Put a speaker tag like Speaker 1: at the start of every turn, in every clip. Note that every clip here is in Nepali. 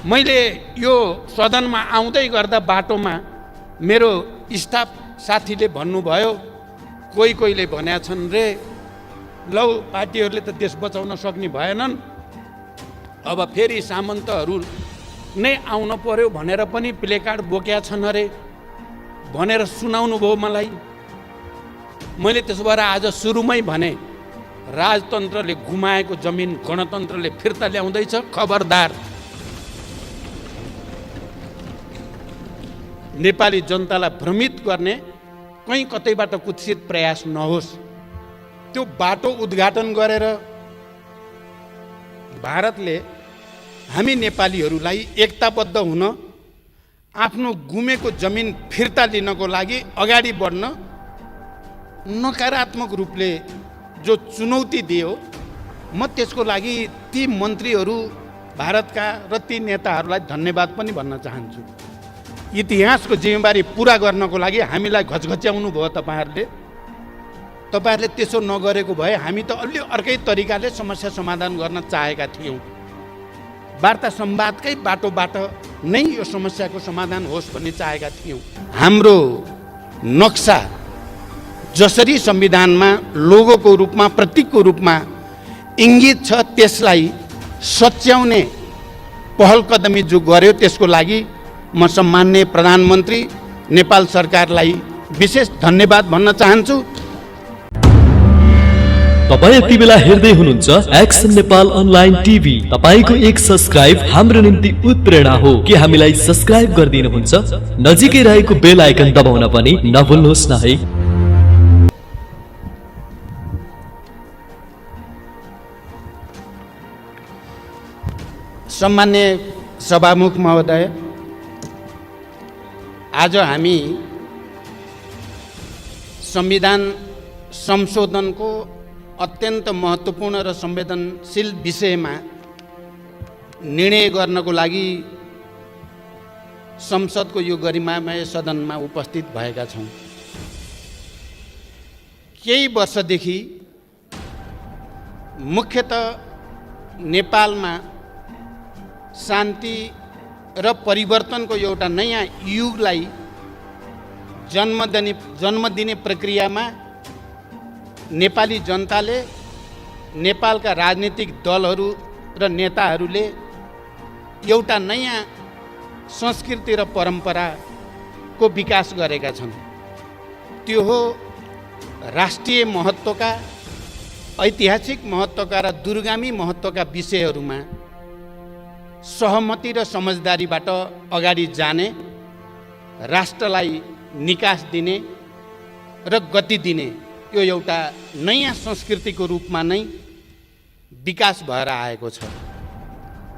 Speaker 1: मैले यो सदनमा आउँदै गर्दा बाटोमा मेरो स्टाफ साथीले भन्नुभयो, कोहीले भनेका छन् रे, लौ पार्टीहरूले त देश बचाउन सक्ने भएनन्, अब फेरि सामन्तहरू नै आउन पर्यो भनेर पनि प्लेकार्ड बोकेका छन् अरे भनेर सुनाउनु भयो मलाई। मैले त्यसो भएर आज सुरुमै भने, राजतन्त्रले गुमाएको जमिन गणतन्त्रले फिर्ता ल्याउँदैछ, खबरदार। नेपाली जनतालाई भ्रमित गर्ने कहीँ कतैबाट कुत्सित प्रयास नहोस्। त्यो बाटो उद्घाटन गरेर भारतले हामी नेपालीहरूलाई एकताबद्ध हुन, आफ्नो गुमेको जमिन फिर्ता लिनको लागि अगाडि बढ्न नकारात्मक रूपले जो चुनौती दियो, म त्यसको लागि ती मन्त्रीहरू भारतका र ती नेताहरूलाई धन्यवाद पनि भन्न चाहन्छु। इतिहासको जिम्मेवारी पुरा गर्नको लागि हामीलाई घचघच्याउनु भयो तपाईँहरूले त्यसो नगरेको भए हामी त अलि अर्कै तरिकाले समस्या समाधान गर्न चाहेका थियौँ। वार्ता संवादकै बाटोबाट नै यो समस्याको समाधान होस् भन्ने चाहेका थियौँ। हाम्रो नक्सा जसरी संविधानमा लोगोको रूपमा, प्रतीकको रूपमा इङ्गित छ, त्यसलाई सच्याउने पहल कदमी जो गर्यो, त्यसको लागि म सम्माननीय प्रधानमन्त्री नेपाल सरकारलाई विशेष धन्यवाद भन्न चाहन्छु।
Speaker 2: तपाईं यति बेला हेर्दै हुनुहुन्छ एक्सन नेपाल अनलाइन टिभी। तपाईको एक सब्स्क्राइब हाम्रो निम्ति उत्प्रेरणा हो। के हामीलाई सब्स्क्राइब गरिदिनुहुन्छ? नजिकै रहेको बेल आइकन दबाउन पनि नभुल्नुहोस् न है।
Speaker 1: सम्माननीय सभामुख महोदय, आज हामी संविधान संशोधनको अत्यन्त महत्त्वपूर्ण र संवेदनशील विषयमा निर्णय गर्नको लागि संसदको यो गरिमामय सदनमा उपस्थित भएका छौँ। केही वर्षदेखि मुख्यतः नेपालमा शान्ति र परिवर्तनको एउटा नयाँ युगलाई जन्म दिने प्रक्रियामा नेपाली जनताले, नेपालका राजनीतिक दलहरू र नेताहरूले एउटा नयाँ संस्कृति र परम्पराको विकास गरेका छन्। त्यो हो राष्ट्रिय महत्त्वका, ऐतिहासिक महत्त्वका र दूरगामी महत्त्वका विषयहरूमा सहमति र समझदारीबाट अगाडि जाने, राष्ट्रलाई निकास दिने र गति दिने यो एउटा नयाँ संस्कृतिको रूपमा नै विकास भएर आएको छ।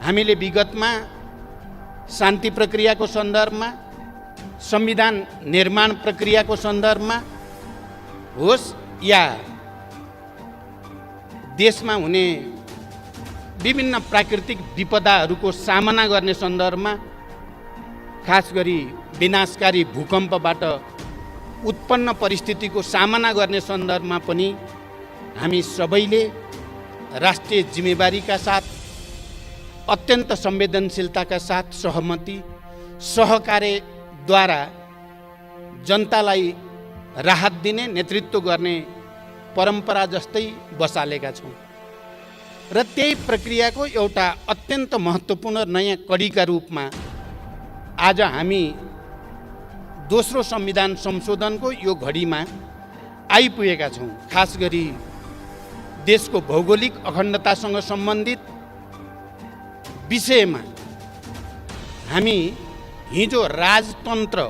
Speaker 1: हामीले विगतमा शान्ति प्रक्रियाको सन्दर्भमा, संविधान निर्माण प्रक्रियाको सन्दर्भमा होस् या देशमा हुने विभिन्न प्राकृतिक विपदाहरूको सामना गर्ने सन्दर्भमा, खास गरी विनाशकारी भूकम्पबाट उत्पन्न परिस्थितिको सामना गर्ने सन्दर्भमा पनि हामी सबैले राष्ट्रिय जिम्मेवारीका साथ, अत्यन्त संवेदनशीलताका साथ सहमति, सहकार्यद्वारा जनतालाई राहत दिने, नेतृत्व गर्ने परम्परा जस्तै बसालेका छौँ र त्यही प्रक्रियाको एउटा अत्यन्त महत्त्वपूर्ण नयाँ कडीका रूपमा आज हामी दोस्रो संविधान संशोधनको यो घडीमा आइपुगेका छौँ। खास गरी देशको भौगोलिक अखण्डतासँग सम्बन्धित विषयमा हामी हिजो राजतन्त्र,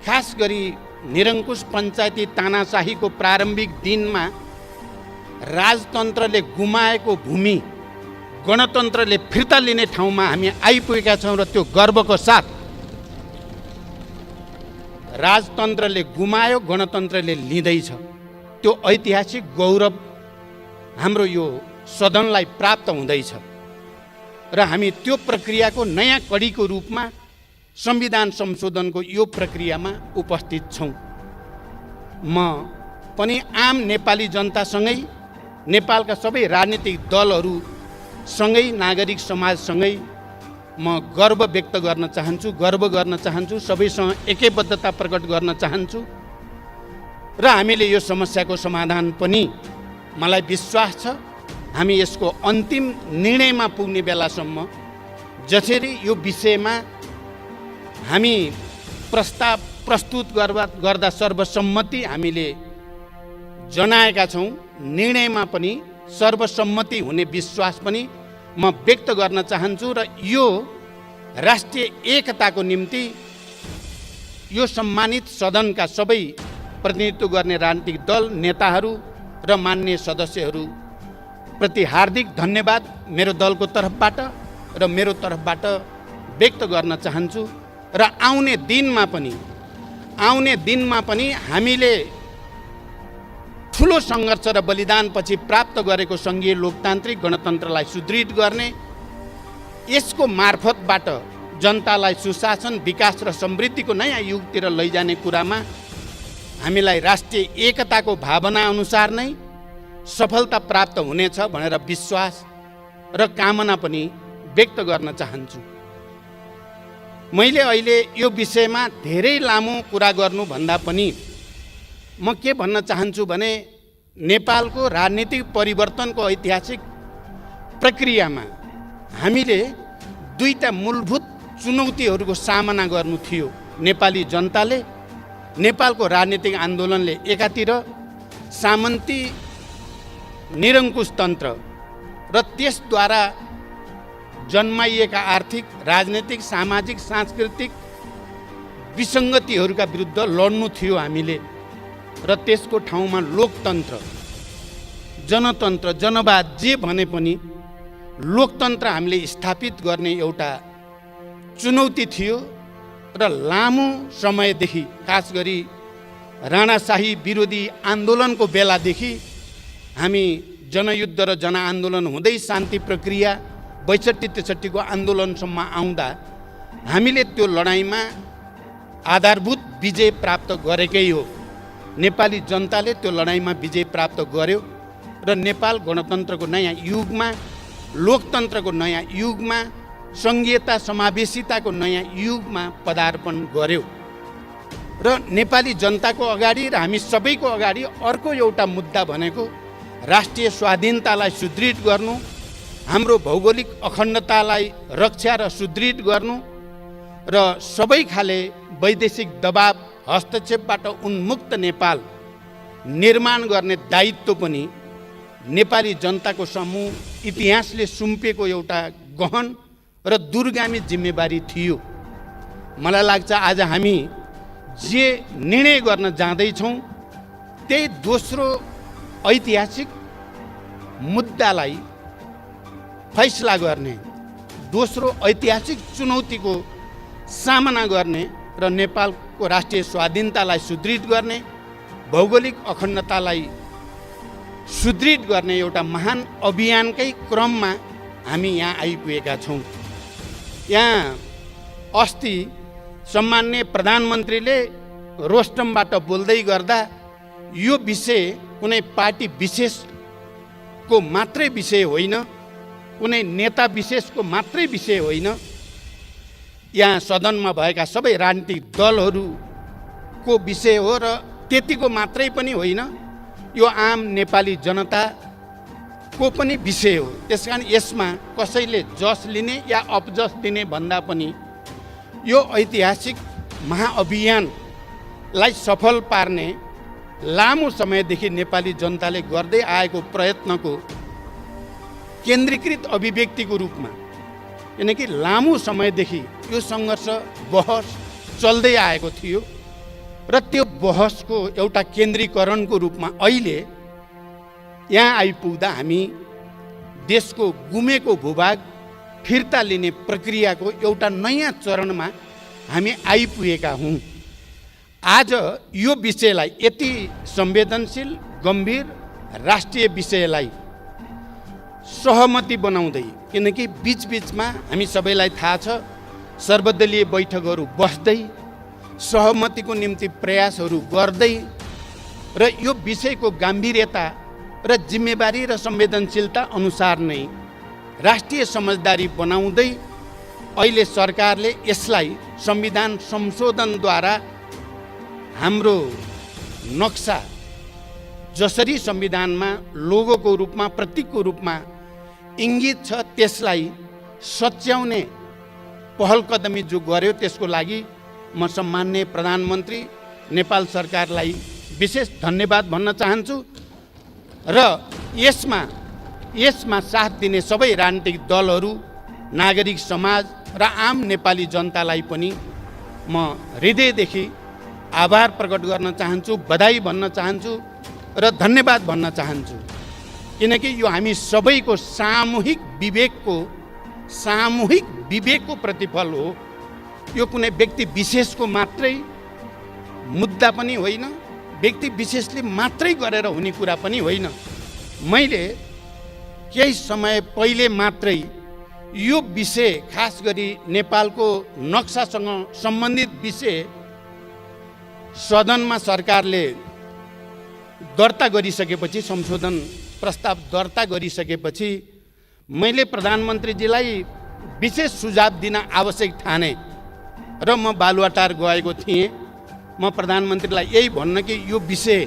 Speaker 1: खास गरी निरङ्कुश पञ्चायती तानाशाहीको प्रारम्भिक दिनमा राजतन्त्रले गुमाएको भूमि गणतन्त्रले फिर्ता लिने ठाउँमा हामी आइपुगेका छौँ र त्यो गर्वको साथ राजतन्त्रले गुमायो, गणतन्त्रले लिँदैछ। त्यो ऐतिहासिक गौरव हाम्रो यो सदनलाई प्राप्त हुँदैछ र हामी त्यो प्रक्रियाको नयाँ कडीको रूपमा संविधान संशोधनको यो प्रक्रियामा उपस्थित छौँ। म पनि आम नेपाली जनतासँगै, नेपालका सबै राजनीतिक दलहरूसँगै, नागरिक समाजसँगै म गर्व व्यक्त गर्न चाहन्छु, गर्व गर्न चाहन्छु, सबैसँग एकैबद्धता प्रकट गर्न चाहन्छु र हामीले यो समस्याको समाधान पनि मलाई विश्वास छ हामी यसको अन्तिम निर्णयमा पुग्ने बेलासम्म जसरी यो विषयमा हामी प्रस्ताव प्रस्तुत गर्दा सर्वसम्मति हामीले जनाएका छौँ, निर्णयमा पनि सर्वसम्मति हुने विश्वास पनि म व्यक्त गर्न चाहन्छु र यो राष्ट्रिय एकताको निम्ति यो सम्मानित सदनका सबै प्रतिनिधित्व गर्ने राजनीतिक दल नेताहरू र मान्य सदस्यहरू प्रति हार्दिक धन्यवाद मेरो दलको तर्फबाट र मेरो तर्फबाट व्यक्त गर्न चाहन्छु र आउने दिनमा पनि हामीले ठुलो सङ्घर्ष र बलिदानपछि प्राप्त गरेको सङ्घीय लोकतान्त्रिक गणतन्त्रलाई सुदृढ गर्ने, यसको मार्फतबाट जनतालाई सुशासन, विकास र समृद्धिको नयाँ युगतिर लैजाने कुरामा हामीलाई राष्ट्रिय एकताको भावना अनुसार नै सफलता प्राप्त हुनेछ भनेर विश्वास र कामना पनि व्यक्त गर्न चाहन्छु। मैले अहिले यो विषयमा धेरै लामो कुरा गर्नुभन्दा पनि म के भन्न चाहन्छु भने नेपालको राजनीतिक परिवर्तनको ऐतिहासिक प्रक्रियामा हामीले दुईटा मूलभूत चुनौतीहरूको सामना गर्नु थियो। नेपाली जनताले, नेपालको राजनीतिक आन्दोलनले एकातिर सामन्ती निरङ्कुश तन्त्र र त्यसद्वारा जन्माइएका आर्थिक, राजनीतिक, सामाजिक, सांस्कृतिक विसङ्गतिहरूका विरुद्ध लड्नु थियो हामीले र त्यसको ठाउँमा लोकतन्त्र, जनतन्त्र, जनवाद जे भने पनि लोकतन्त्र हामीले स्थापित गर्ने एउटा चुनौती थियो र लामो समयदेखि खास गरी राणाशाही विरोधी आन्दोलनको बेलादेखि हामी जनयुद्ध र जनआन्दोलन हुँदै शान्ति प्रक्रिया 62-63 आन्दोलनसम्म आउँदा हामीले त्यो लडाइँमा आधारभूत विजय प्राप्त गरेकै हो। नेपाली जनताले त्यो लडाइँमा विजय प्राप्त गर्यो र नेपाल गणतन्त्रको नयाँ युगमा, लोकतन्त्रको नयाँ युगमा, सङ्घीयता समावेशिताको नयाँ युगमा पदार्पण गर्यो र नेपाली जनताको अगाडि र हामी सबैको अगाडि अर्को एउटा मुद्दा भनेको राष्ट्रिय स्वाधीनतालाई सुदृढ गर्नु, हाम्रो भौगोलिक अखण्डतालाई रक्षा र सुदृढ गर्नु र सबै खाले वैदेशिक दबाव हस्तक्षेपबाट उन्मुक्त नेपाल निर्माण गर्ने दायित्व पनि नेपाली जनताको समूह इतिहासले सुम्पेको एउटा गहन र दूरगामी जिम्मेवारी थियो। मलाई लाग्छ आज हामी जे निर्णय गर्न जाँदैछौँ त्यही दोस्रो ऐतिहासिक मुद्दालाई फैसला गर्ने, दोस्रो ऐतिहासिक चुनौतीको सामना गर्ने र नेपालको राष्ट्रिय स्वाधीनतालाई सुदृढ गर्ने, भौगोलिक अखण्डतालाई सुदृढ गर्ने एउटा महान अभियानकै क्रममा हामी यहाँ आइपुगेका छौँ। यहाँ अस्ति सम्माननीय प्रधानमन्त्रीले रोस्टमबाट बोल्दै गर्दा यो विषय कुनै पार्टी विशेषको मात्रै विषय होइन, कुनै नेता विशेषको मात्रै विषय होइन, यहाँ सदनमा भएका सबै राजनीतिक दलहरूको विषय हो र त्यतिको मात्रै पनि होइन, यो आम नेपाली जनताको पनि विषय हो। त्यसकारण यसमा कसैले जस लिने या अपजस दिने भन्दा पनि यो ऐतिहासिक महाअभियानलाई सफल पार्ने लामो समयदेखि नेपाली जनताले गर्दै आएको प्रयत्नको केन्द्रीकृत अभिव्यक्तिको रूपमा, किनकि लामो समयदेखि यो सङ्घर्ष बहस चल्दै आएको थियो र त्यो बहसको एउटा केन्द्रीकरणको रूपमा अहिले यहाँ आइपुग्दा हामी देशको गुमेको भूभाग फिर्ता लिने प्रक्रियाको एउटा नयाँ चरणमा हामी आइपुगेका हौँ। आज यो विषयलाई, यति संवेदनशील गम्भीर राष्ट्रिय विषयलाई सहमति बनाउँदै, किनकि बिचबिचमा हामी सबैलाई थाहा छ सर्वदलीय बैठकहरू बस्दै सहमतिको निम्ति प्रयासहरू गर्दै र यो विषयको गम्भीरता र जिम्मेवारी र संवेदनशीलता अनुसार नै राष्ट्रिय समझदारी बनाउँदै अहिले सरकारले यसलाई संविधान संशोधनद्वारा हाम्रो नक्सा जसरी संविधानमा लोगोको रूपमा प्रतीकको रूपमा इङ्गित छ त्यसलाई सच्याउने पहल कदमी जो गर्यो त्यसको लागि म सम्माननीय प्रधानमन्त्री नेपाल सरकारलाई विशेष धन्यवाद भन्न चाहन्छु र यसमा साथ दिने सबै राजनीतिक दलहरू, नागरिक समाज र आम नेपाली जनतालाई पनि म हृदयदेखि आभार प्रकट गर्न चाहन्छु, बधाई भन्न चाहन्छु र धन्यवाद भन्न चाहन्छु। किनकि यो हामी सबैको सामूहिक विवेकको प्रतिफल हो। यो कुनै व्यक्ति विशेषको मात्रै मुद्दा पनि होइन, व्यक्ति विशेषले मात्रै गरेर हुने कुरा पनि होइन। मैले केही समय पहिले मात्रै यो विषय, खास गरी नेपालको नक्सासँग सम्बन्धित विषय सदनमा सरकारले दर्ता गरिसकेपछि, संशोधन प्रस्ताव दर्ता गरिसकेपछि मैले प्रधानमन्त्रीजीलाई विशेष सुझाव दिन आवश्यक ठाने र म बालुवाटार गएको थिएँ। म प्रधानमन्त्रीलाई यही भन्न कि यो विषय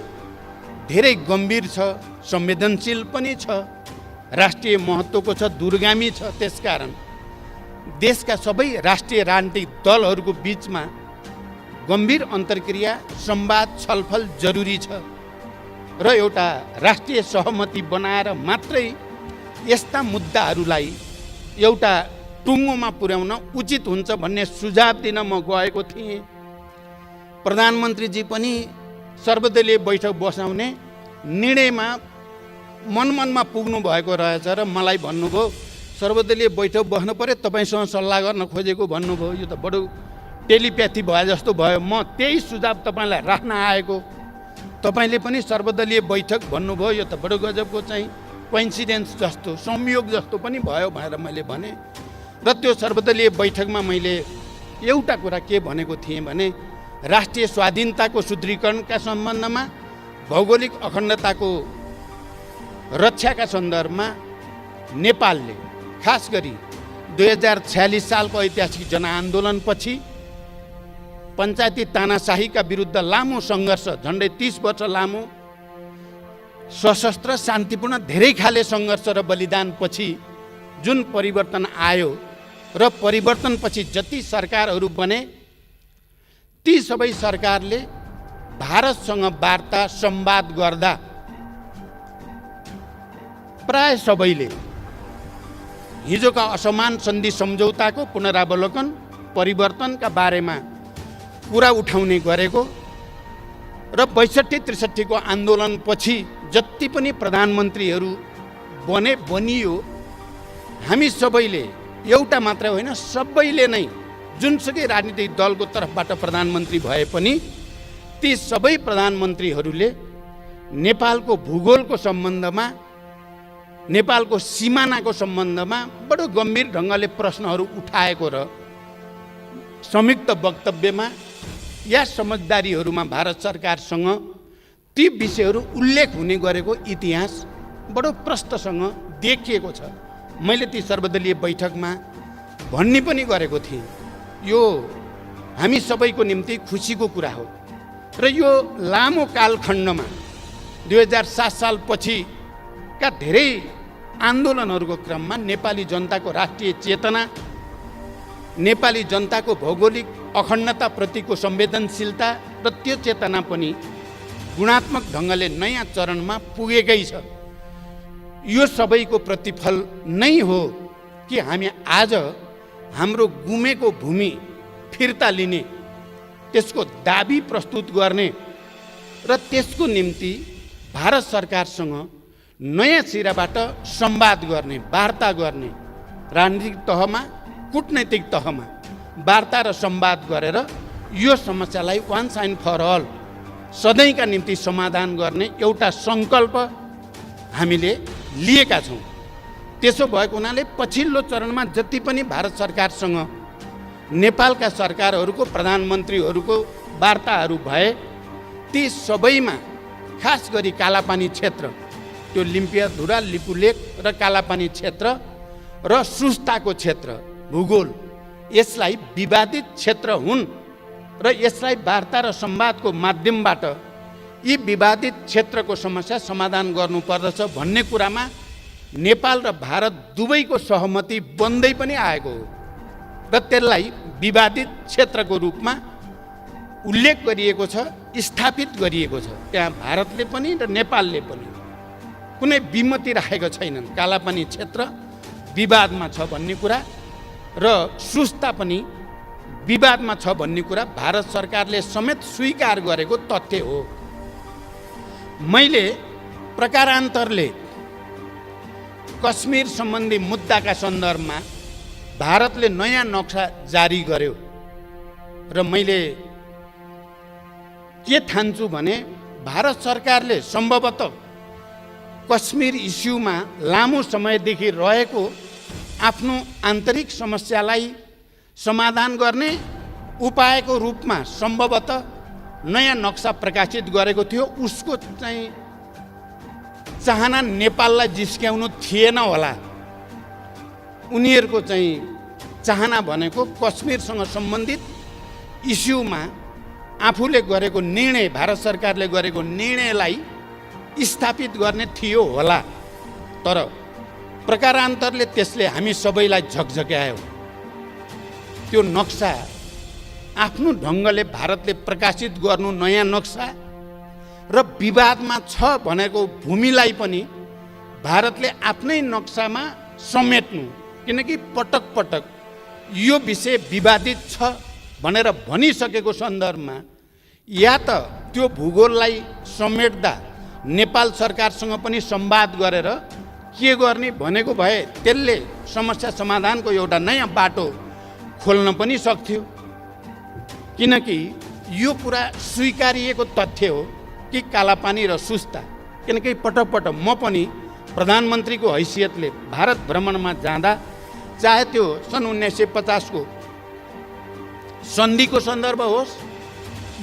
Speaker 1: धेरै गम्भीर छ, संवेदनशील पनि छ, राष्ट्रिय महत्त्वको छ, दूरगामी छ। त्यसकारण देशका सबै राष्ट्रिय राजनीतिक दलहरूको बिचमा गम्भीर अन्तर्क्रिया, संवाद, छलफल जरुरी छ र एउटा राष्ट्रिय सहमति बनाएर मात्रै यस्ता मुद्दाहरूलाई एउटा टुङ्गोमा पुर्याउन उचित हुन्छ भन्ने सुझाव दिन म गएको थिएँ। प्रधानमन्त्रीजी पनि सर्वदलीय बैठक बसाउने निर्णयमा मनमनमा पुग्नु भएको रहेछ र मलाई भन्नुभयो सर्वदलीय बैठक बस्नु पर्यो, तपाईँसँग सल्लाह गर्न खोजेको भन्नुभयो। यो त बडो टेलिप्याथी भए जस्तो भयो। म त्यही सुझाव तपाईँलाई राख्न आएको, तपाईँले पनि सर्वदलीय बैठक भन्नुभयो। यो त बडो गजबको चाहिँ कोइन्सिडेन्स जस्तो, संयोग जस्तो पनि भयो भनेर मैले भने। र त्यो सर्वदलीय बैठकमा मैले एउटा कुरा के भनेको थिएँ भने राष्ट्रिय स्वाधीनताको सुदृढीकरणका सम्बन्धमा, भौगोलिक अखण्डताको रक्षाका सन्दर्भमा नेपालले खास गरी 2046 सालको ऐतिहासिक जनआन्दोलनपछि पञ्चायती तानाशाहीका विरुद्ध लामो सङ्घर्ष, झन्डै 30 वर्ष लामो सशस्त्र शान्तिपूर्ण धेरै खाले सङ्घर्ष र बलिदानपछि जुन परिवर्तन आयो र परिवर्तनपछि जति सरकारहरू बने ती सबै सरकारले भारतसँग वार्ता संवाद गर्दा प्राय सबैले हिजोका असमान सन्धि सम्झौताको पुनरावलोकन, परिवर्तनका बारेमा कुरा उठाउने गरेको र 62-63 को आन्दोलनपछि जति पनि प्रधानमन्त्रीहरू बनियो, हामी सबैले, एउटा मात्र होइन सबैले नै जुनसुकै राजनीतिक दलको तर्फबाट प्रधानमन्त्री भए पनि ती सबै प्रधानमन्त्रीहरूले नेपालको भूगोलको सम्बन्धमा, नेपालको सिमानाको सम्बन्धमा बडो गम्भीर ढङ्गले प्रश्नहरू उठाएको र संयुक्त वक्तव्यमा या समझदारीहरूमा भारत सरकारसँग ती विषयहरू उल्लेख हुने गरेको इतिहास बडो प्रष्टसँग देखिएको छ। मैले ती सर्वदलीय बैठकमा भन्ने पनि गरेको थिएँ, यो हामी सबैको निम्ति खुसीको कुरा हो र यो लामो कालखण्डमा 2007 सालपछिका धेरै आन्दोलनहरूको क्रममा नेपाली जनताको राष्ट्रिय चेतना, नेपाली जनताको भौगोलिक अखण्डताप्रतिको संवेदनशीलता र त्यो चेतना पनि गुणात्मक ढङ्गले नयाँ चरणमा पुगेकै छ। यो सबैको प्रतिफल नै हो कि हामी आज हाम्रो गुमेको भूमि फिर्ता लिने, त्यसको दाबी प्रस्तुत गर्ने र त्यसको निम्ति भारत सरकारसँग नयाँ सिराबाट संवाद गर्ने, वार्ता गर्ने, राजनीतिक तहमा, कूटनैतिक तहमा वार्ता र संवाद गरेर यो समस्यालाई वान्स एन्ड फर अल सधैँका निम्ति समाधान गर्ने एउटा सङ्कल्प हामीले लिएका छौँ। त्यसो भएको हुनाले पछिल्लो चरणमा जति पनि भारत सरकारसँग नेपालका सरकारहरूको, प्रधानमन्त्रीहरूको वार्ताहरू भए ती सबैमा खास गरी कालापानी क्षेत्र, त्यो लिम्पियाधुरा, लिपुलेक र कालापानी क्षेत्र र सुस्ताको क्षेत्र, भूगोल यसलाई विवादित क्षेत्र हुन् र यसलाई वार्ता र संवादको माध्यमबाट यी विवादित क्षेत्रको समस्या समाधान गर्नुपर्दछ भन्ने कुरामा नेपाल र भारत दुवैको सहमति बन्दै पनि आएको हो र त्यसलाई विवादित क्षेत्रको रूपमा उल्लेख गरिएको छ, स्थापित गरिएको छ। त्यहाँ भारतले पनि र नेपालले पनि कुनै विमति राखेको छैनन्। कालापानी क्षेत्र विवादमा छ भन्ने कुरा र सुस्ता पनि विवादमा छ भन्ने कुरा भारत सरकारले समेत स्वीकार गरेको तथ्य हो। मैले प्रकारान्तरले कश्मीर सम्बन्धी मुद्दाका सन्दर्भमा भारतले नयाँ नक्सा जारी गर्यो र मैले के ठान्छु भने भारत सरकारले सम्भवतः कश्मीर इस्युमा लामो समयदेखि रहेको आफ्नो आन्तरिक समस्यालाई समाधान गर्ने उपायको रूपमा सम्भवतः नयाँ नक्सा प्रकाशित गरेको थियो। उसको चाहिँ चाहना नेपाललाई जिस्क्याउनु थिएन होला। उनीहरूको चाहिँ चाहना भनेको कश्मीरसँग सम्बन्धित इस्युमा आफूले गरेको निर्णय, भारत सरकारले गरेको निर्णयलाई स्थापित गर्ने थियो होला। तर प्रकारान्तरले त्यसले हामी सबैलाई झकझक्यायो। त्यो नक्सा आफ्नो ढङ्गले भारतले प्रकाशित गर्नु नयाँ नक्सा र विवादमा छ भनेको भूमिलाई पनि भारतले आफ्नै नक्सामा समेट्नु, किनकि पटक पटक यो विषय विवादित छ भनेर भनिसकेको सन्दर्भमा या त त्यो भूगोललाई समेट्दा नेपाल सरकारसँग पनि संवाद गरेर के गर्ने भनेको भए त्यसले समस्या समाधानको एउटा नयाँ बाटो खोल्न पनि सक्थ्यो। किनकि यो कुरा स्वीकारिएको तथ्य हो कि कालापानी र सुस्ता, किनकि पटक पटक म पनि प्रधानमन्त्रीको हैसियतले भारत भ्रमणमा जाँदा, चाहे त्यो सन् 1950 को सन्धिको सन्दर्भ होस्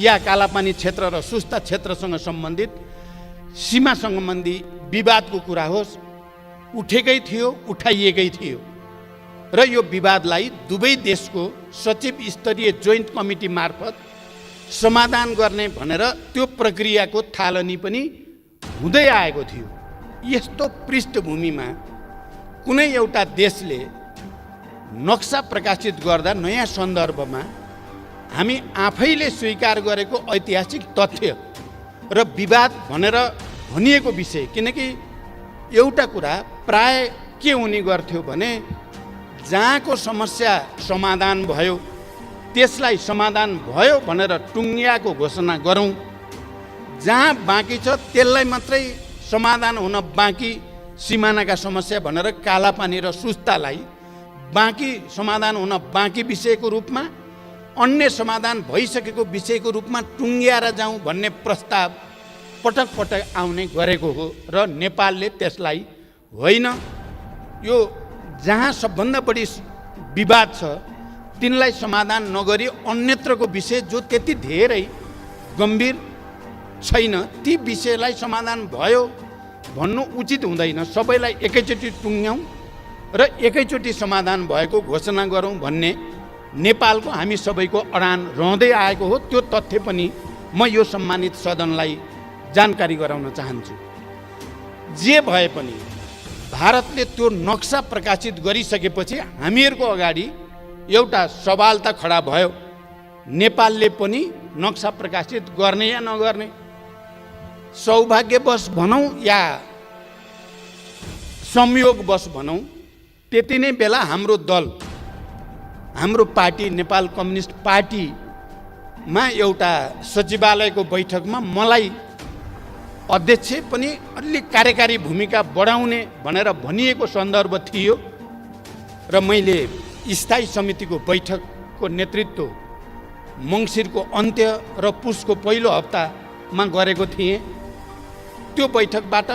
Speaker 1: या कालापानी क्षेत्र र सुस्ता क्षेत्रसँग सम्बन्धित सीमा सम्बन्धी विवादको कुरा होस्, उठेकै थियो, उठाइएकै थियो र यो विवादलाई दुवै देशको सचिव स्तरीय जोइन्ट कमिटी मार्फत समाधान गर्ने भनेर त्यो प्रक्रियाको थालनी पनि हुँदै आएको थियो। यस्तो पृष्ठभूमिमा कुनै एउटा देशले नक्सा प्रकाशित गर्दा नयाँ सन्दर्भमा हामी आफैले स्वीकार गरेको ऐतिहासिक तथ्य र विवाद भनेर भनिएको विषय, किनकि एउटा कुरा प्राय के हुने गर्थ्यो भने जहाँको समस्या समाधान भयो त्यसलाई समाधान भयो भनेर टुङ्गियाको घोषणा गरौँ, जहाँ बाँकी छ त्यसलाई मात्रै समाधान हुन बाँकी सिमानाका समस्या भनेर कालापानी र सुस्तालाई बाँकी समाधान हुन बाँकी विषयको रूपमा, अन्य समाधान भइसकेको विषयको रूपमा टुङ्ग्याएर जाउँ भन्ने प्रस्ताव पटक पटक आउने गरेको हो र नेपालले त्यसलाई होइन, यो जहाँ सबभन्दा बढी विवाद छ तिनलाई समाधान नगरी अन्यत्रको विषय जो त्यति धेरै गम्भीर छैन ती विषयलाई समाधान भयो भन्नु उचित हुँदैन। सबैलाई एकैचोटि टुङ्ग्याउँ र एकैचोटि समाधान भएको घोषणा गरौँ भन्ने नेपालको हामी सबैको अडान रहँदै आएको हो। त्यो तथ्य पनि म यो सम्मानित सदनलाई जानकारी गराउन चाहन्छु। जे भए पनि भारतले त्यो नक्सा प्रकाशित गरिसकेपछि हामीहरूको अगाडि एउटा सवाल त खडा भयो, नेपालले पनि नक्सा प्रकाशित गर्ने या नगर्ने। सौभाग्यवश भनौँ या संयोगवश भनौँ, त्यति नै बेला हाम्रो दल, हाम्रो पार्टी नेपाल कम्युनिस्ट पार्टीमा एउटा सचिवालयको बैठकमा मलाई अध्यक्ष पनि अलि कार्यकारी भूमिका बढाउने भनेर भनिएको सन्दर्भ थियो र मैले स्थायी समितिको बैठकको नेतृत्व मङ्सिरको अन्त्य र पुसको पहिलो हप्तामा गरेको थिएँ। त्यो बैठकबाट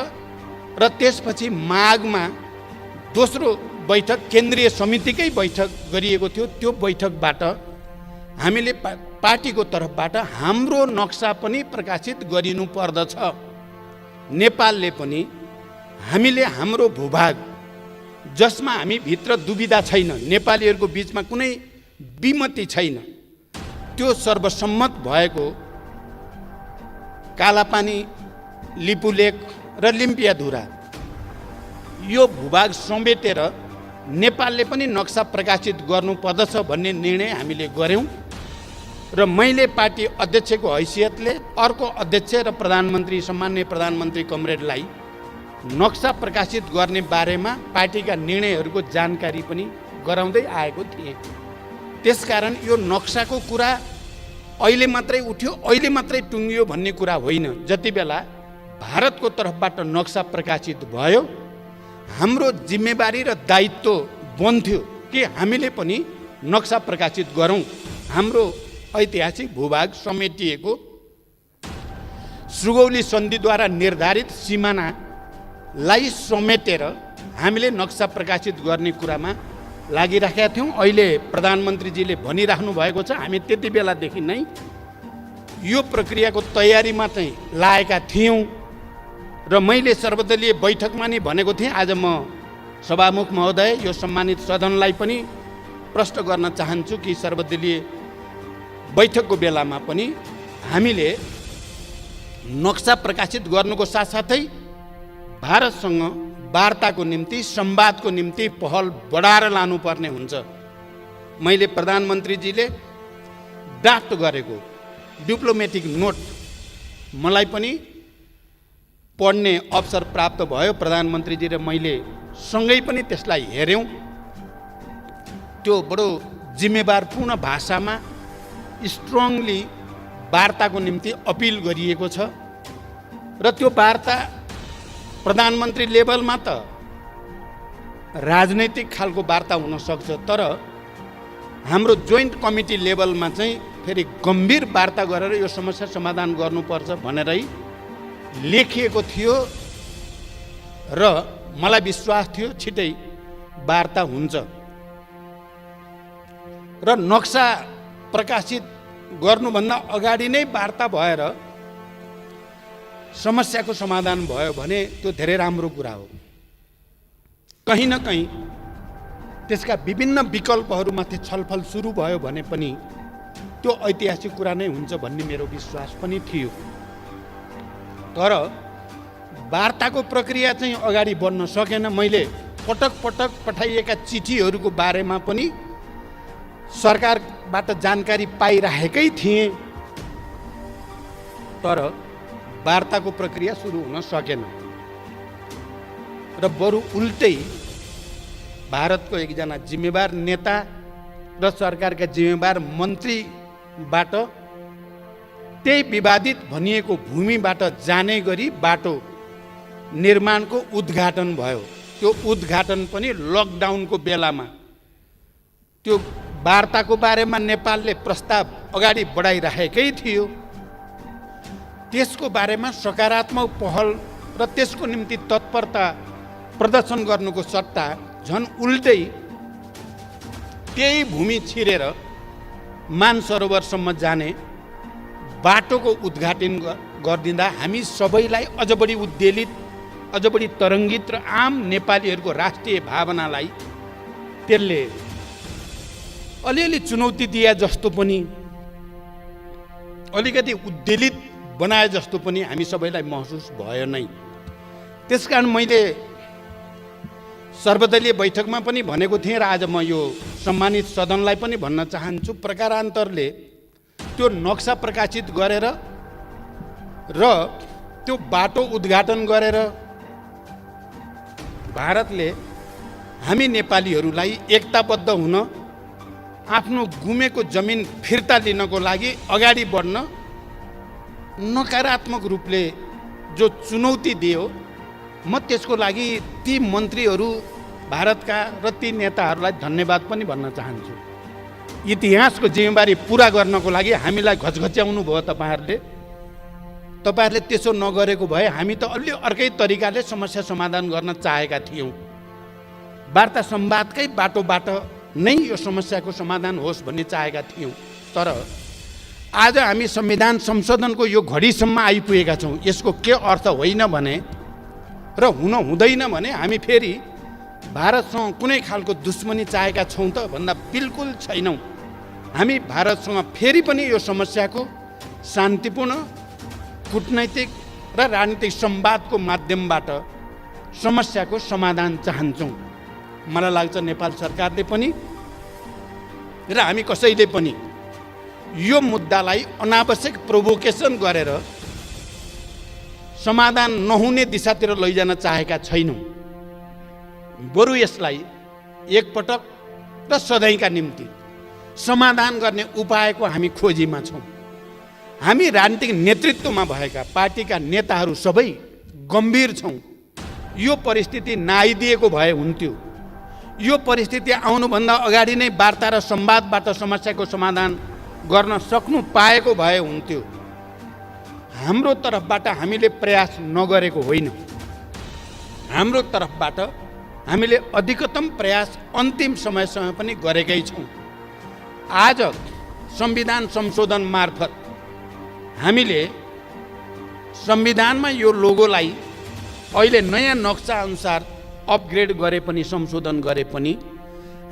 Speaker 1: र त्यसपछि माघमा दोस्रो बैठक केन्द्रीय समितिकै बैठक गरिएको थियो। त्यो बैठकबाट हामीले पार्टीको तर्फबाट हाम्रो नक्सा पनि प्रकाशित गरिनु पर्दछ। नेपालले पनि हामीले हाम्रो भूभाग जसमा हामी भित्र दुविधा छैन, नेपालीहरूको बिचमा कुनै विमति छैन। त्यो सर्वसम्मत भएको कालापानी, लिपुलेक र लिम्पियाधुरा यो भूभाग समेटेर नेपालले पनि नक्सा प्रकाशित गर्नुपर्दछ भन्ने निर्णय हामीले गर्यौँ र मैले पार्टी अध्यक्षको हैसियतले अर्को अध्यक्ष र प्रधानमन्त्री, सम्माननीय प्रधानमन्त्री कमरेडलाई नक्सा प्रकाशित गर्ने बारेमा पार्टीका निर्णयहरूको जानकारी पनि गराउँदै आएको थिएँ। त्यसकारण यो नक्साको कुरा अहिले मात्रै उठ्यो, अहिले मात्रै टुङ्गियो भन्ने कुरा होइन। जति बेला भारतको तर्फबाट नक्सा प्रकाशित भयो, हाम्रो जिम्मेवारी र दायित्व बन्थ्यो कि हामीले पनि नक्सा प्रकाशित गरौँ। हाम्रो ऐतिहासिक भूभाग समेटिएको सुगौली सन्धिद्वारा निर्धारित सिमानालाई समेटेर हामीले नक्सा प्रकाशित गर्ने कुरामा लागिराखेका थियौँ। अहिले प्रधानमन्त्रीजीले भनिराख्नु भएको छ, हामी त्यति बेलादेखि नै यो प्रक्रियाको तयारीमा चाहिँ लागेका थियौँ र मैले सर्वदलीय बैठकमा नि भनेको थिएँ। आज म सभामुख महोदय, यो सम्मानित सदनलाई पनि प्रश्न गर्न चाहन्छु कि सर्वदलीय बैठकको बेलामा पनि हामीले नक्सा प्रकाशित गर्नुको साथसाथै भारतसँग वार्ताको निम्ति, संवादको निम्ति पहल बढाएर लानुपर्ने हुन्छ। मैले प्रधानमन्त्रीजीले ड्राफ्ट गरेको डिप्लोमेटिक नोट मलाई पनि पढ्ने अवसर प्राप्त भयो। प्रधानमन्त्रीजी र मैले सँगै पनि त्यसलाई हेऱ्यौँ। त्यो बडो जिम्मेवारपूर्ण भाषामा स्ट्रङली वार्ताको निम्ति अपिल गरिएको छ र त्यो वार्ता प्रधानमन्त्री लेभलमा त राजनैतिक खालको वार्ता हुन सक्छ, तर हाम्रो जोइन्ट कमिटी लेभलमा चाहिँ फेरि गम्भीर वार्ता गरेर यो समस्या समाधान गर्नुपर्छ भनेरै लेखिएको थियो र मलाई विश्वास थियो छिटै वार्ता हुन्छ र नक्सा प्रकाशित गर्नुभन्दा अगाडि नै वार्ता भएर समस्याको समाधान भयो भने त्यो धेरै राम्रो कुरा हो। कहीँ न कहीँ त्यसका विभिन्न विकल्पहरूमाथि छलफल सुरु भयो भने पनि त्यो ऐतिहासिक कुरा नै हुन्छ भन्ने मेरो विश्वास पनि थियो। तर वार्ताको प्रक्रिया चाहिँ अगाडि बढ्न सकेन। मैले पटक पटक पठाइएका चिठीहरूको बारेमा पनि सरकारबाट जानकारी पाइरहेकै थिएँ, तर वार्ताको प्रक्रिया सुरु हुन सकेन र बरु उल्टै भारतको एकजना जिम्मेवार नेता र सरकारका जिम्मेवार मन्त्रीबाट त्यही विवादित भनिएको भूमिबाट जाने गरी बाटो निर्माणको उद्घाटन भयो। त्यो उद्घाटन पनि लकडाउनको बेलामा। त्यो वार्ताको बारेमा नेपालले प्रस्ताव अगाडि बढाइरहेकै थियो। त्यसको बारेमा सकारात्मक पहल र त्यसको निम्ति तत्परता प्रदर्शन गर्नुको सट्टा झन् उल्टै त्यही भूमि छिरेर मानसरोवरसम्म जाने बाटोको उद्घाटन गरिदिँदा हामी सबैलाई अझ बढी उद्वेलित, अझ बढी तरङ्गित र आम नेपालीहरूको राष्ट्रिय भावनालाई त्यसले अलिअलि चुनौती दिए जस्तो पनि, अलिकति उद्वेलित बनाए जस्तो पनि हामी सबैलाई महसुस भयो नै। त्यसकारण मैले सर्वदलीय बैठकमा पनि भनेको थिएँ र आज म यो सम्मानित सदनलाई पनि भन्न चाहन्छु, प्रकारान्तरले त्यो नक्सा प्रकाशित गरेर र त्यो बाटो उद्घाटन गरेर भारतले हामी नेपालीहरूलाई एकताबद्ध हुन, आफ्नो गुमेको जमिन फिर्ता लिनको लागि अगाडि बढ्न नकारात्मक रूपले जो चुनौती दियो, म त्यसको लागि ती मन्त्रीहरू, भारतका र ती नेताहरूलाई धन्यवाद पनि भन्न चाहन्छु। इतिहासको जिम्मेवारी पुरा गर्नको लागि हामीलाई घचघच्याउनु भयो तपाईँहरूले। तपाईँहरूले त्यसो नगरेको भए हामी त अलि अर्कै तरिकाले समस्या समाधान गर्न चाहेका थियौँ। वार्ता संवादकै बाटोबाट नै यो समस्याको समाधान होस् भन्ने चाहेका थियौँ। तर आज हामी संविधान संशोधनको यो घडीसम्म आइपुगेका छौँ। यसको के अर्थ होइन भने र हुन हुँदैन भने हामी फेरि भारतसँग कुनै खालको दुश्मनी चाहेका छौँ त भन्दा बिल्कुल छैनौँ। हामी भारतसँग फेरि पनि यो समस्याको शान्तिपूर्ण कूटनैतिक र राजनीतिक संवादको माध्यमबाट समस्याको समाधान चाहन्छौँ। मलाई लाग्छ नेपाल सरकारले पनि र हामी कसैले पनि यो मुद्दालाई अनावश्यक प्रोभोकेसन गरेर समाधान नहुने दिशातिर लैजान चाहेका छैनौँ। बरु यसलाई एकपटक र सधैँका निम्ति समाधान गर्ने उपायको हामी खोजीमा छौँ। हामी राजनीतिक नेतृत्वमा भएका पार्टीका नेताहरू सबै गम्भीर छौँ। यो परिस्थिति नआइदिएको भए हुन्थ्यो। यो परिस्थिति आउनुभन्दा अगाडि नै वार्ता र संवादबाट समस्याको समाधान गर्न सक्नु पाएको भए हुन्थ्यो। हाम्रो तर्फबाट हामीले प्रयास नगरेको होइन। हाम्रो तर्फबाट हामीले अधिकतम प्रयास अन्तिम समयसम्म पनि गरेकै छौँ। आज संविधान संशोधन मार्फत हामीले संविधानमा यो लोगोलाई अहिले नयाँ नक्सा अनुसार अपग्रेड गरे पनि संशोधन गरे पनि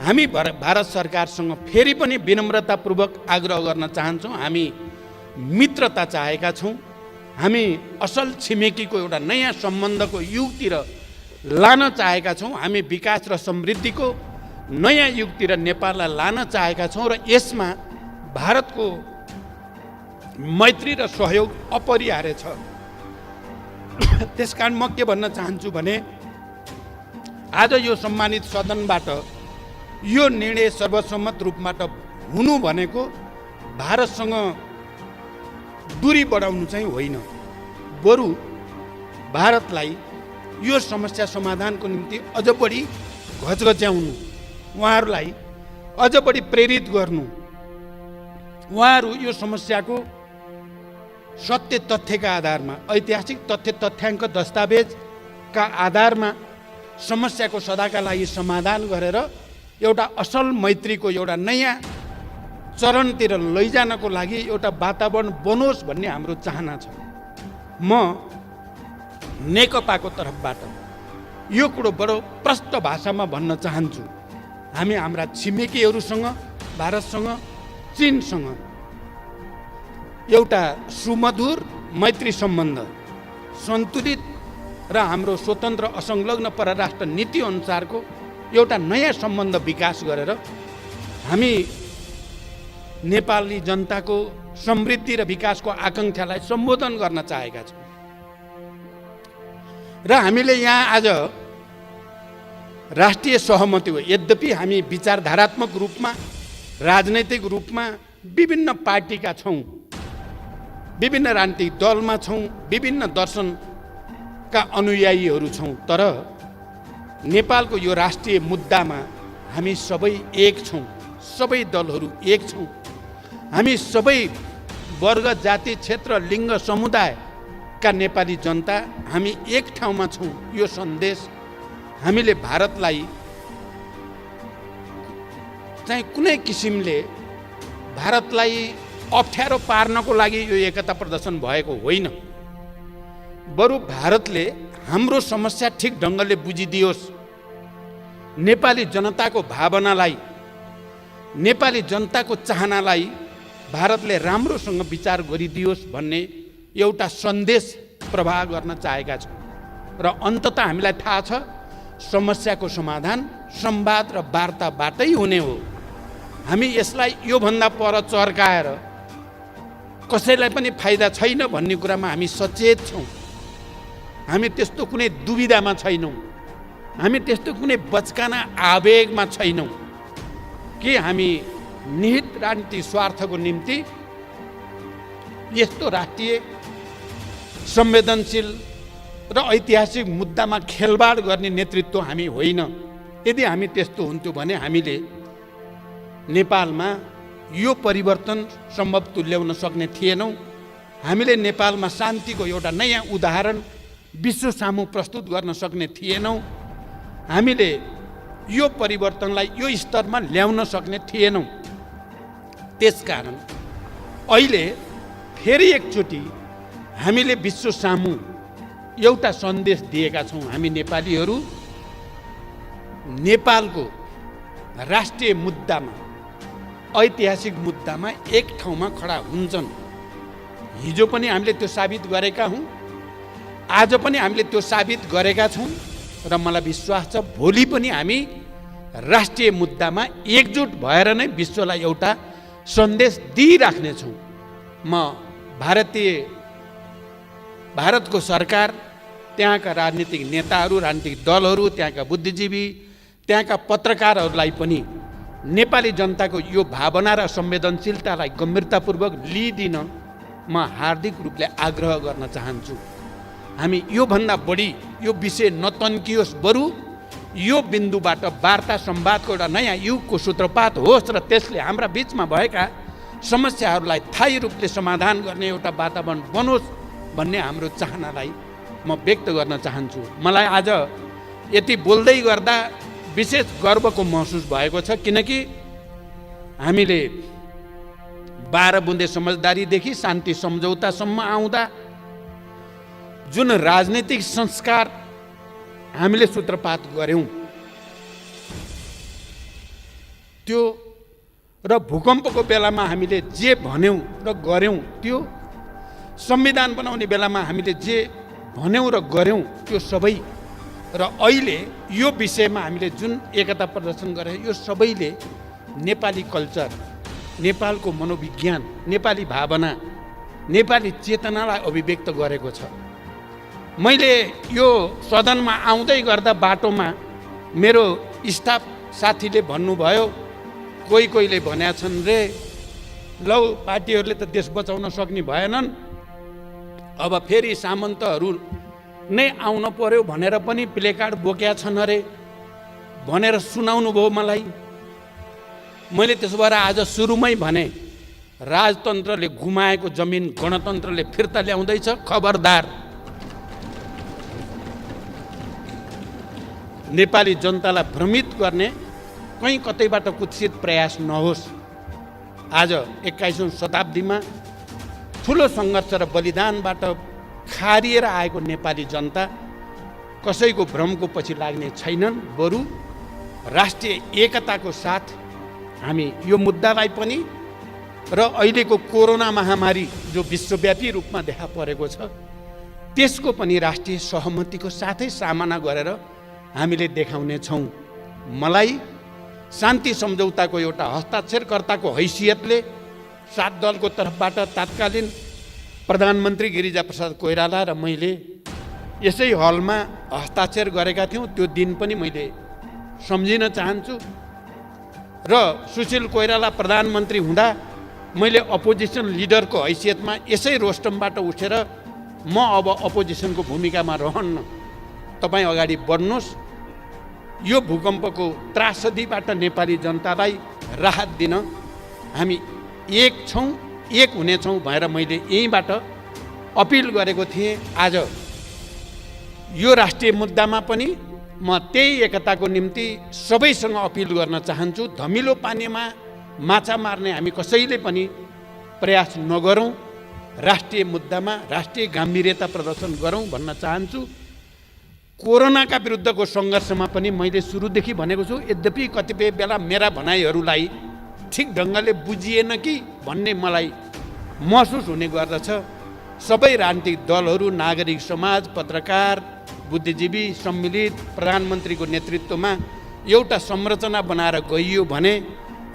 Speaker 1: हामी भारत सरकारसँग फेरि पनि विनम्रतापूर्वक आग्रह गर्न चाहन्छौँ। हामी मित्रता चाहेका छौँ। हामी असल छिमेकीको एउटा नयाँ सम्बन्धको युगतिर लान चाहेका छौँ। हामी विकास र समृद्धिको नयाँ युगतिर नेपाललाई लान चाहेका छौँ र यसमा भारतको मैत्री र सहयोग अपरिहार्य छ। त्यसकारण म के भन्न चाहन्छु भने आज यो सम्मानित सदनबाट यो निर्णय सर्वसम्मत रूपबाट हुनु भनेको भारतसँग दूरी बढाउनु चाहिँ होइन, बरु भारतलाई यो समस्या समाधानको निम्ति अझ बढी घचघच्याउनु, उहाँहरूलाई अझ बढी प्रेरित गर्नु, उहाँहरू यो समस्याको सत्य तथ्यका आधारमा, ऐतिहासिक तथ्य तथ्याङ्क दस्तावेजका आधारमा समस्याको सदाका लागि समाधान गरेर एउटा असल मैत्रीको एउटा नयाँ चरणतिर लैजानको लागि एउटा वातावरण बनोस् भन्ने हाम्रो चाहना छ। म नेकपाको तर्फबाट यो कुरो बडो प्रष्ट भाषामा भन्न चाहन्छु। हामी हाम्रा छिमेकीहरूसँग, भारतसँग, चीनसँग एउटा सुमधुर मैत्री सम्बन्ध सन्तुलित र हाम्रो स्वतन्त्र असंलग्न परराष्ट्र नीति अनुसारको एउटा नयाँ सम्बन्ध विकास गरेर हामी नेपाली जनताको समृद्धि र विकासको आकाङ्क्षालाई सम्बोधन गर्न चाहेका छौँ। र हामीले यहाँ आज राष्ट्रिय सहमति हो, यद्यपि हामी विचारधारात्मक रूपमा, राजनैतिक रूपमा विभिन्न पार्टीका छौँ, विभिन्न राजनीतिक दलमा छौँ, विभिन्न दर्शनका अनुयायीहरू छौँ, तर नेपालको यो राष्ट्रिय मुद्दामा हामी सबै एक छौँ। सबै दलहरू एक छौँ। हामी सबै वर्ग, जाति, क्षेत्र, लिङ्ग, समुदायका नेपाली जनता हामी एक ठाउँमा छौँ। यो सन्देश हामीले भारतलाई चाहिँ कुनै किसिमले भारतलाई अप्ठ्यारो पार्नको लागि यो एकता प्रदर्शन भएको होइन, बरु भारतले हाम्रो समस्या ठिक ढङ्गले बुझिदियोस्, नेपाली जनताको भावनालाई, नेपाली जनताको चाहनालाई भारतले राम्रोसँग विचार गरिदियोस् भन्ने एउटा सन्देश प्रवाह गर्न चाहेका छौँ। र अन्ततः हामीलाई थाहा छ समस्याको समाधान संवाद र वार्ताबाटै हुने हो। हामी यसलाई योभन्दा पर चर्काएर कसैलाई पनि फाइदा छैन भन्ने कुरामा हामी सचेत छौँ। हामी त्यस्तो कुनै दुविधामा छैनौँ। हामी त्यस्तो कुनै बचकाना आवेगमा छैनौँ कि हामी निहित राजनीतिक स्वार्थको निम्ति यस्तो राष्ट्रिय संवेदनशील र ऐतिहासिक मुद्दामा खेलबाड गर्ने नेतृत्व हामी होइन। यदि हामी त्यस्तो हुन्थ्यो भने हामीले नेपालमा यो परिवर्तन सम्भव तुल्याउन सक्ने थिएनौँ। हामीले नेपालमा शान्तिको एउटा नयाँ उदाहरण विश्व सामु प्रस्तुत गर्न सक्ने थिएनौँ। हामीले यो परिवर्तनलाई यो स्तरमा ल्याउन सक्ने थिएनौँ। त्यसकारण अहिले फेरि एकचोटि हामीले विश्व सामु एउटा सन्देश दिएका छौँ। हामी नेपालीहरू नेपालको राष्ट्रिय मुद्दामा ऐतिहासिक मुद्दामा एक ठाउँमा खडा हुन्छन्। हिजो पनि हामीले त्यो साबित गरेका हौँ, आज पनि हामीले त्यो साबित गरेका छौँ र मलाई विश्वास छ भोलि पनि हामी राष्ट्रिय मुद्दामा एकजुट भएर नै विश्वलाई एउटा सन्देश दिइराख्नेछौँ। म भारतको सरकार, त्यहाँका राजनीतिक नेताहरू, राजनीतिक दलहरू, त्यहाँका बुद्धिजीवी, त्यहाँका पत्रकारहरूलाई पनि नेपाली जनताको यो भावना र संवेदनशीलतालाई गम्भीरतापूर्वक लिइदिन म हार्दिक रूपले आग्रह गर्न चाहन्छु। हामी योभन्दा बढी यो विषय नतन्कियोस्, बरु यो बिन्दुबाट वार्ता संवादको एउटा नयाँ युगको सूत्रपात होस् र त्यसले हाम्रा बिचमा भएका समस्याहरूलाई स्थायी रूपले समाधान गर्ने एउटा वातावरण बनोस् भन्ने हाम्रो चाहनालाई म व्यक्त गर्न चाहन्छु। मलाई आज यति बोल्दै गर्दा विशेष गर्वको महसुस भएको छ, किनकि हामीले 12 बुँदे समझदारीदेखि शान्ति सम्झौतासम्म आउँदा जुन राजनीतिक संस्कार हामीले सूत्रपात गर्यौं त्यो र भूकम्पको बेलामा हामीले जे भन्यौं र गर्यौं, त्यो संविधान बनाउने बेलामा हामीले जे भन्यौं र गर्यौं, त्यो सबै र अहिले यो विषयमा हामीले जुन एकता प्रदर्शन गरे, यो सबैले नेपाली कल्चर, नेपालको मनोविज्ञान, नेपाली भावना, नेपाली चेतनालाई अभिव्यक्त गरेको छ। मैले यो सदनमा आउँदै गर्दा बाटोमा मेरो स्टाफ साथीले भन्नुभयो, कोहीले भनेका छन् रे, लौ पार्टीहरूले त देश बचाउन सक्ने भएनन्, अब फेरि सामन्तहरू नै आउन पर्यो भनेर पनि प्लेकार्ड बोकेका छन् अरे भनेर सुनाउनु भयो मलाई। मैले त्यसो भएर आज सुरुमै भने, राजतन्त्रले गुमाएको जमिन गणतन्त्रले फिर्ता ल्याउँदैछ, खबरदार। नेपाली जनतालाई भ्रमित गर्ने कहीँ कतैबाट कुत्सित प्रयास नहोस्। आज 21औं शताब्दीमा ठुलो सङ्घर्ष र बलिदानबाट खारिएर आएको नेपाली जनता कसैको भ्रमको पछि लाग्ने छैनन्, बरु राष्ट्रिय एकताको साथ हामी यो मुद्दालाई पनि र अहिलेको कोरोना महामारी जो विश्वव्यापी रूपमा देखा परेको छ त्यसको पनि राष्ट्रिय सहमतिको साथै सामना गरेर हामीले देखाउने छौँ। मलाई शान्ति सम्झौताको एउटा हस्ताक्षरकर्ताको हैसियतले 7 दलको तर्फबाट तत्कालीन प्रधानमन्त्री गिरिजाप्रसाद कोइराला र मैले यसै हलमा हस्ताक्षर गरेका थियौँ। त्यो दिन पनि मैले सम्झिन चाहन्छु र सुशील कोइराला प्रधानमन्त्री हुँदा मैले अपोजिसन लिडरको हैसियतमा यसै रोस्टमबाट उठेर म अब अपोजिसनको भूमिकामा रहन्न, तपाईँ अगाडि बढ्नुहोस्, यो भूकम्पको त्रासदीबाट नेपाली जनतालाई राहत दिन हामी एक छौँ, एक हुनेछौँ भनेर मैले यहीँबाट अपिल गरेको थिएँ। आज यो राष्ट्रिय मुद्दामा पनि म त्यही एकताको निम्ति सबैसँग अपिल गर्न चाहन्छु। धमिलो पानीमा माछा मार्ने हामी कसैले पनि प्रयास नगरौँ, राष्ट्रिय मुद्दामा राष्ट्रिय गम्भीरता प्रदर्शन गरौँ भन्न चाहन्छु। कोरोनाका विरुद्धको सङ्घर्षमा पनि मैले सुरुदेखि भनेको छु, यद्यपि कतिपय बेला मेरा भनाइहरूलाई ठिक ढङ्गले बुझिएन कि भन्ने मलाई महसुस हुने गर्दछ। सबै राजनीतिक दलहरू, नागरिक समाज, पत्रकार, बुद्धिजीवी सम्मिलित प्रधानमन्त्रीको नेतृत्वमा एउटा संरचना बनाएर गइयो भने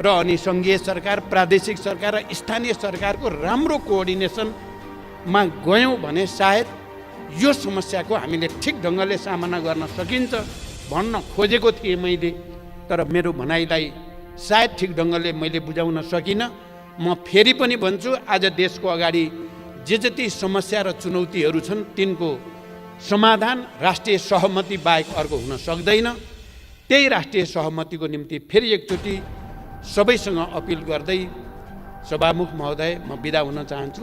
Speaker 1: र अनि सङ्घीय सरकार, प्रादेशिक सरकार र स्थानीय सरकारको राम्रो कोअर्डिनेसनमा गयौँ भने सायद यो समस्याको हामीले ठिक ढङ्गले सामना गर्न सकिन्छ भन्न खोजेको थिएँ मैले। तर मेरो भनाइलाई सायद ठिक ढङ्गले मैले बुझाउन सकिनँ। म फेरि पनि भन्छु, आज देशको अगाडि जे जति समस्या र चुनौतीहरू छन् तिनको समाधान राष्ट्रिय सहमति बाहेक अर्को हुन सक्दैन। त्यही राष्ट्रिय सहमतिको निम्ति फेरि एकचोटि सबैसँग अपिल गर्दै सभामुख महोदय म बिदा हुन चाहन्छु।